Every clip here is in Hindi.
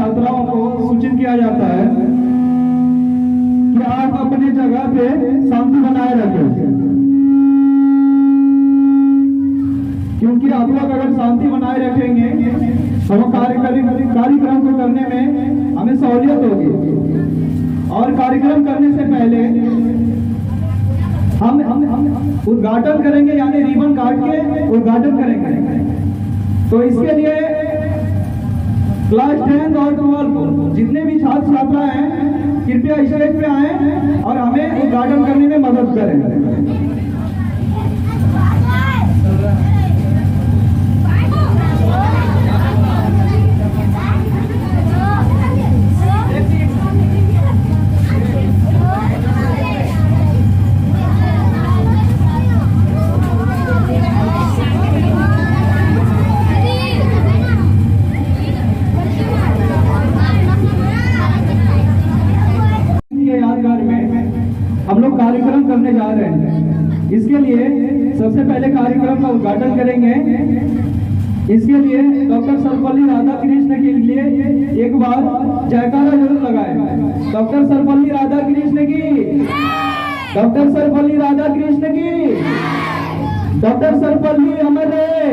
छात्राओं को सूचित किया जाता है कि आप अपने जगह पे शांति बनाए रखें, क्योंकि आप लोग अगर शांति बनाए रखेंगे तो कार्यक्रम को करने में हमें सहूलियत होगी। और कार्यक्रम करने से पहले हम उद्घाटन करेंगे, यानी रिबन काट के उद्घाटन करेंगे। तो इसके लिए क्लास 10 और 12 जितने भी छात्र छात्रा हैं कृपया स्टेज पे आए और हमें उद्घाटन करने में मदद करें। यादगार में हम लोग कार्यक्रम करने जा रहे हैं। इसके लिए सबसे पहले कार्यक्रम का उद्घाटन करेंगे। इसके लिए डॉक्टर सर्वपल्ली राधाकृष्ण के लिए एक बार जयकारा जरूर लगाएं। डॉक्टर सर्वपल्ली राधाकृष्ण की, डॉक्टर सर्वपल्ली राधाकृष्ण की, डॉक्टर सर्वपल्ली अमर रहे,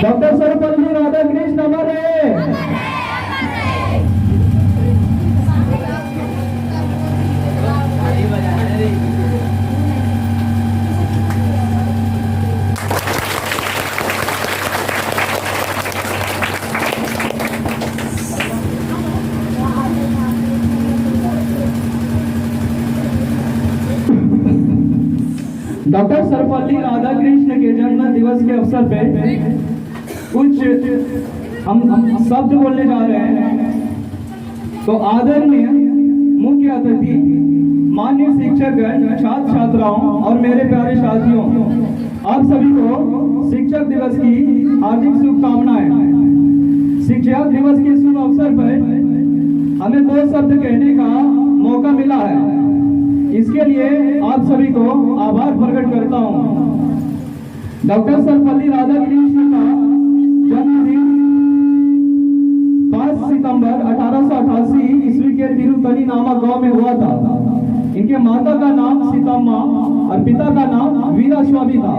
डॉक्टर सर्वपल्ली राधाकृष्ण अमर रहे। डॉक्टर सर्वपल्ली राधाकृष्ण के जन्म दिवस के अवसर पे कुछ हम शब्द बोलने जा रहे हैं। तो आदरणीय मुख्य अतिथि, माननीय शिक्षकगण, छात्र छात्राओं और मेरे प्यारे साथियों, आप सभी को शिक्षक दिवस की हार्दिक शुभकामनाएं। शिक्षक दिवस के शुभ अवसर पर हमें 2 शब्द कहने का मौका मिला है। इसके लिए आप सभी को आभार प्रकट करता हूं। डॉक्टर सर्वपल्ली राधाकृष्ण का जन्मदिन 5 सितंबर 1888 ईस्वी के तिरुतनी नामक गांव में हुआ था। इनके माता का नाम सीतम्मा और पिता का नाम वीरास्वामी था।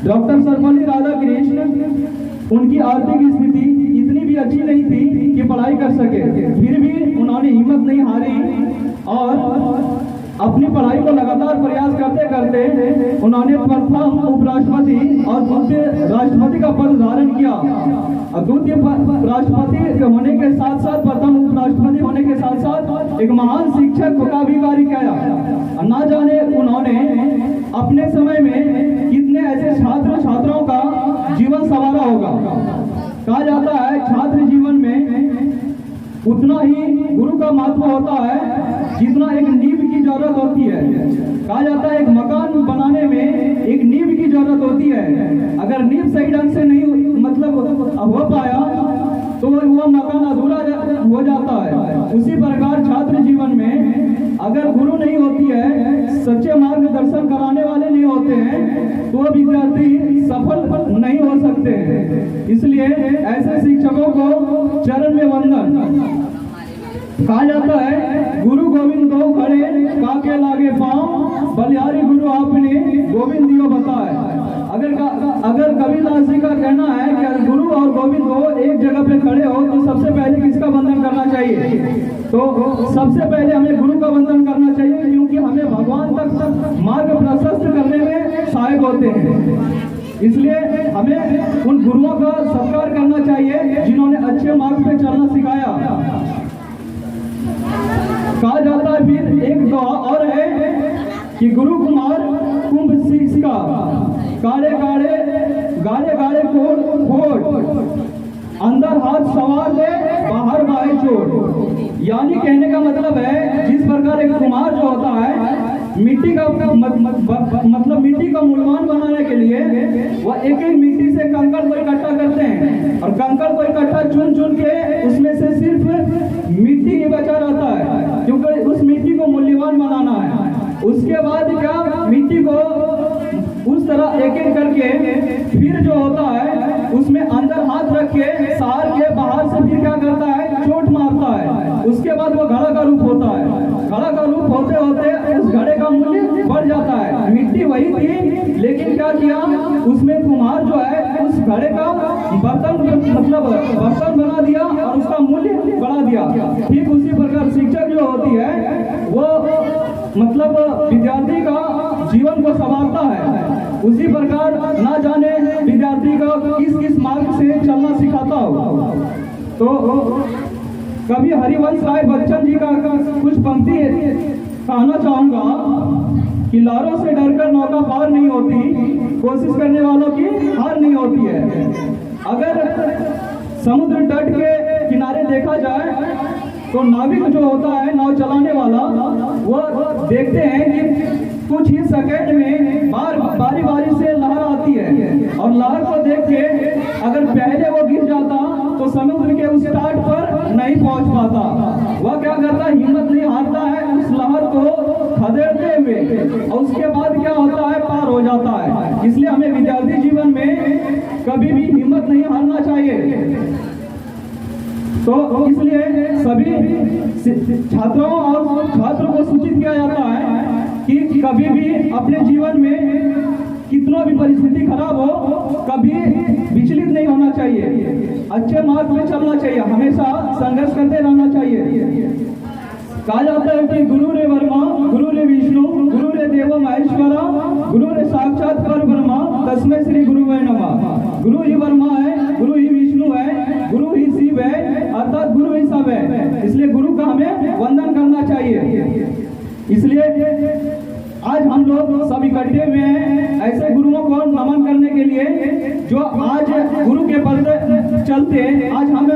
डॉक्टर सर्वपल्ली राधाकृष्ण, उनकी आर्थिक स्थिति इतनी भी अच्छी नहीं थी कि पढ़ाई कर सके, फिर भी उन्होंने हिम्मत नहीं हारी और अपनी पढ़ाई को लगातार प्रयास करते करते उन्होंने प्रथम उपराष्ट्रपति और द्वितीय राष्ट्रपति का पद धारण किया। और द्वितीय राष्ट्रपति होने के साथ साथ, प्रथम उपराष्ट्रपति होने के साथ साथ एक महान शिक्षक का भी कार्य किया। ना जाने उन्होंने अपने समय में कितने ऐसे छात्र छात्राओं का जीवन संवारा होगा। कहा जाता है छात्र जीवन में उतना ही गुरु का महत्व होता है जितना एक नींव की जरूरत होती है। कहा जाता है एक मकान बनाने में एक नींव की जरूरत होती है। अगर नींव सही ढंग से नहीं हो पाया तो वह मकान अधूरा हो जाता है। उसी प्रकार छात्र जीवन में अगर गुरु नहीं होती है, सच्चे मार्गदर्शन कराने वाले नहीं होते हैं, तो विद्यार्थी सफल नहीं हो सकते हैं। इसलिए ऐसे शिक्षकों को चरण में वंदन। कहा जाता है गुरु गोविंद दो खड़े काके लागे पाँव, बलिहारी गुरु आपने गोविंद दियो बताए। अगर कबीरदास जी का कहना है कि गुरु और गोविंद दो एक जगह पे खड़े हो तो सबसे पहले किसका वंदन करना चाहिए? तो सबसे पहले हमें गुरु का वंदन करना चाहिए, क्योंकि हमें भगवान तक मार्ग प्रशस्त करने में सहायक होते हैं। इसलिए हमें उन गुरुओं का सत्कार करना चाहिए जिन्होंने अच्छे मार्ग पे चलना सिखाया। कहा जाता है फिर एक दुआ और है कि गुरु कुमार कुंभ शिक्षा, काले काले गाड़े गाड़े कोट, अंदर हाथ सवार ले बाहर बाहे चोट। यानी कहने का मतलब है जिस प्रकार एक कुमार जो होता है मिट्टी का मतलब मिट्टी का मूलवान बनाने के लिए वह एक एक मिट्टी से कंकड़ को इकट्ठा करते हैं और कंकड़ को इकट्ठा चुन चुन के उसमें से सिर्फ मिट्टी ही बचा रहता है, क्योंकि उस मिट्टी को मूल्यवान बनाना है। उसके बाद क्या मिट्टी को उस तरह एक एक करके फिर जो होता है उसमें अंदर हाथ रख के सहार के बाहर से फिर उसके बाद वो घड़ा का रूप होता है। घड़ा का रूप होते होते उस घड़े का मूल्य बढ़ जाता है। मिट्टी वही थी, लेकिन क्या किया, उसमें कुम्हार जो है उस घड़े का बर्तन बर्तन बना दिया और उसका मूल्य बढ़ा दिया। ठीक उसी प्रकार शिक्षक जो होती है वो विद्यार्थी का जीवन को संवारता है। उसी प्रकार ना जाने विद्यार्थी का किस किस मार्ग से चलना सिखाता हो। तो कवि हरिवंश राय बच्चन जी का कुछ पंक्ति कहना चाहूंगा कि लहरों से डरकर नौका पार नहीं होती, कोशिश करने वालों की हार नहीं होती है। अगर समुद्र तट के किनारे देखा जाए तो नाविक जो होता है, नाव चलाने वाला, वो देखते हैं कि कुछ ही सेकंड में बारी बारी से लहर आती है और लहर को देख के अगर पहले वो गिर जाता तो समुद्र के उस तट पर नहीं पहुंच पाता। वह क्या करता है, हिम्मत नहीं हारता है उस लहर को खदेड़ते हुए, और उसके बाद क्या होता है, पार हो जाता है। इसलिए हमें विद्यार्थी जीवन में कभी भी हिम्मत नहीं हारना चाहिए। तो इसलिए सभी छात्रों और छात्रों को सूचित किया जाता है कि कभी भी अपने जीवन में कितना भी परिस्थिति खराब हो, कभी विचलित नहीं होना चाहिए, अच्छे मार्ग में चलना चाहिए, हमेशा संघर्ष करते रहना चाहिए। कहा जाता है कि गुरु रे वर्मा, गुरु रे विष्णु, गुरु रे देवो महेश्वरा, गुरु रे साक्षात परब्रह्मा, तस्मै श्री गुरुवे नमः। गुरु ही वर्मा है, गुरु ही विष्णु है, गुरु ही शिव है, अर्थात गुरु ही सब है। इसलिए गुरु का हमें वंदन करना चाहिए। इसलिए आज हम लोग सब इकट्ठे हुए हैं ऐसे गुरुओं को नमन करने के लिए जो आज गुरु के पद चलते आज हम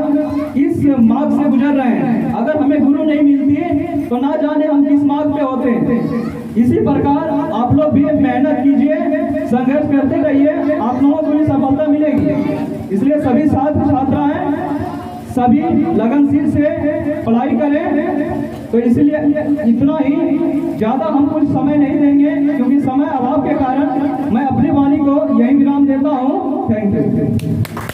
इस मार्ग से गुजर रहे हैं। अगर हमें गुरु नहीं मिलती तो ना जाने हम किस मार्ग पे होते हैं। इसी प्रकार आप लोग भी मेहनत कीजिए, संघर्ष करते रहिए, आप लोगों को भी सफलता मिलेगी। इसलिए सभी छात्र छात्राएं सभी लगनशील से पढ़ाई करें। तो इसलिए इतना ही, ज्यादा हम कुछ समय नहीं देंगे क्योंकि समय अभाव के कारण मैं अपनी वाणी को यही विराम देता हूँ। Thank you.